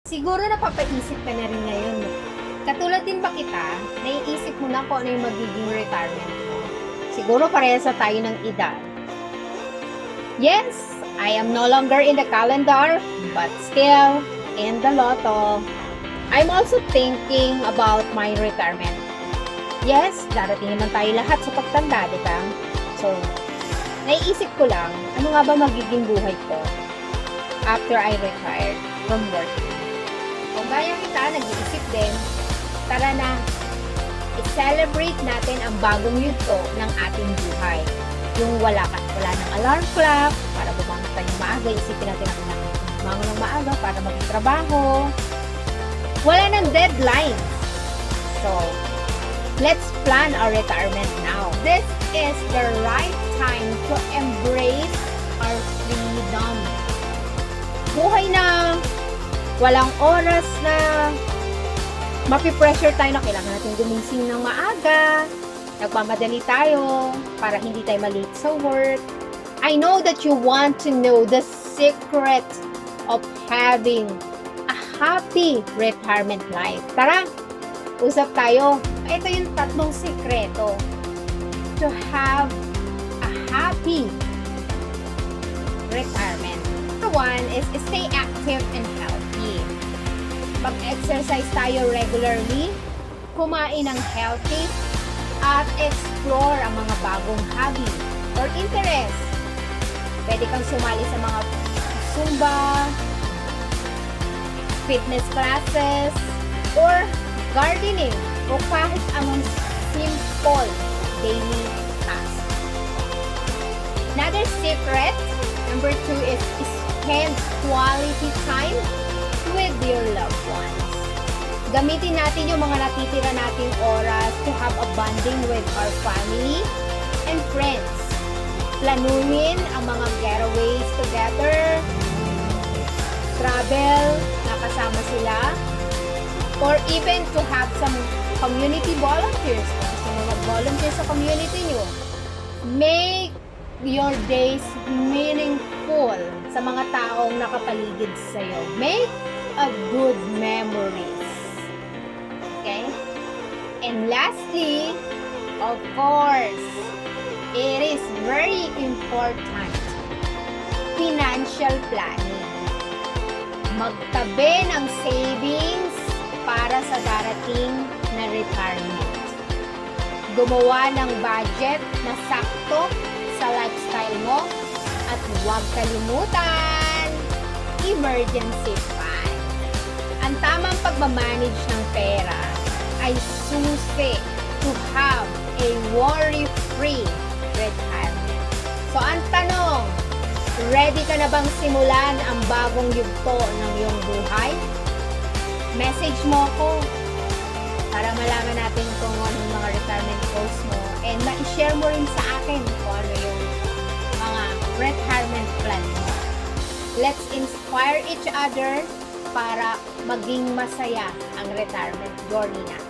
Siguro napapaisip ka na rin ngayon, no? Katulad din ba kita, naiisip mo na kung ano yung magiging retirement mo? Siguro parehas na tayo ng edad. Yes, I am no longer in the calendar, but still in the lotto. I'm also thinking about my retirement. Yes, darating naman tayo lahat sa pagtanda, di ba? So, naiisip ko lang, ano nga ba magiging buhay ko after I retired from work? Kung gaya kita, nag-iisip din, tara na, i-celebrate natin ang bagong yugto ng ating buhay. Yung wala ng alarm clock, para bumangon tayo maaga, isipin natin ang bumangon ng maaga para magtrabaho. Wala ng deadline. So, let's plan our retirement now. This is the right time to embrace our freedom. Buhay na walang oras na mapipressure tayo na kailangan natin gumising ng maaga, nagmamadali tayo para hindi tayo malate sa work. I know that you want to know the secret of having a happy retirement life. Tara, usap tayo. Ito yung tatlong sikreto to have a happy retirement. The one is stay active and healthy. Mag-exercise tayo regularly, kumain ng healthy, at explore ang mga bagong hobby or interest. Pwede kang sumali sa mga Zumba, fitness classes, or gardening, o kahit anong simple daily task. Another secret, number 2, is spend quality time with your loved ones. Gamitin natin yung mga natitira nating oras to have a bonding with our family and friends. Planuhin ang mga getaways together, travel, nakasama sila, or even to have some community volunteers. Kung gusto mo mag-volunteer sa community nyo, make your days meaningful sa mga taong nakapaligid sa'yo. Make a good memories. Okay? And lastly, of course, it is very important, financial planning. Magtabi ng savings para sa darating na retirement. Gumawa ng budget na sakto sa lifestyle mo, at huwag kalimutan, emergency fund. Ang tamang pagmamanage ng pera ay susi to have a worry-free retirement. So, ang tanong, ready ka na bang simulan ang bagong yugto ng iyong buhay? Message mo ako para malaman natin kung anong mga retirement goals mo, and ma-share mo rin sa akin kung ano yung mga retirement plan mo. Let's inspire each other para maging masaya ang retirement journey natin.